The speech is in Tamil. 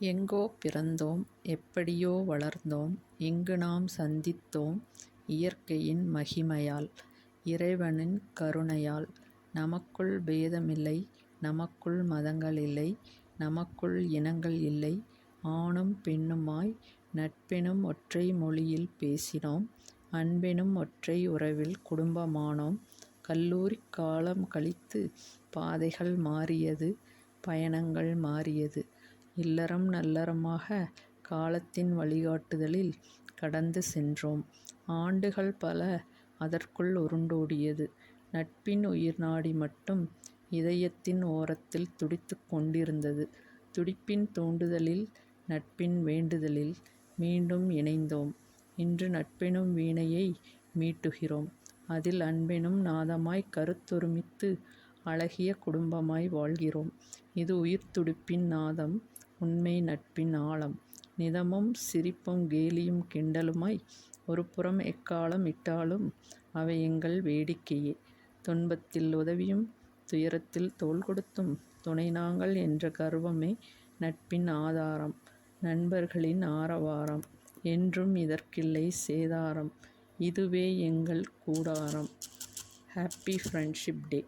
எங்கோ பிறந்தோம் எப்படியோ வளர்ந்தோம் இங்கு நாம் சந்தித்தோம் இயற்கையின் மகிமையால் இறைவனின் கருணையால். நமக்குள் பேதமில்லை நமக்குள் மதங்கள் இல்லை நமக்குள் இனங்கள் இல்லை ஆணும் பெண்ணுமாய் நட்பெனும் ஒற்றை மொழியில் பேசினோம் அன்பெனும் ஒற்றை உறவில் குடும்பமானோம். கல்லூரிக் காலம் கழித்து பாதைகள் மாறியது பயணங்கள் மாறியது இல்லறம் நல்லறமாக காலத்தின் வழிகாட்டுதலில் கடந்து சென்றோம். ஆண்டுகள் பல அதற்குள் உருண்டோடியது நட்பின் உயிர்நாடி மட்டும் இதயத்தின் ஓரத்தில் துடித்துக் கொண்டிருந்தது. துடிப்பின் தூண்டுதலில் நட்பின் வேண்டுதலில் மீண்டும் இணைந்தோம். இன்று நட்பெனும் வீணையை மீட்டுகிறோம் அதில் அன்பெனும் நாதமாய் கருத்தொருமித்து அழகிய குடும்பமாய் வாழ்கிறோம். இது உயிர்த்துடிப்பின் நாதம் உண்மை நட்பின் ஆழம். நிதமும் சிரிப்பும் கேலியும் கிண்டலுமாய் ஒருபுறம் எக்காளம் இட்டாலும் அவை எங்கள் வேடிக்கையே. துன்பத்தில் உதவியும் துயரத்தில் தோள் கொடுத்தும் துணை நாங்கள் என்ற கர்வமே நட்பின் ஆதாரம். நண்பர்களின் ஆரவாரம் என்றும் இதற்கில்லை சேதாரம். இதுவே எங்கள் கூடாரம். Happy friendship day.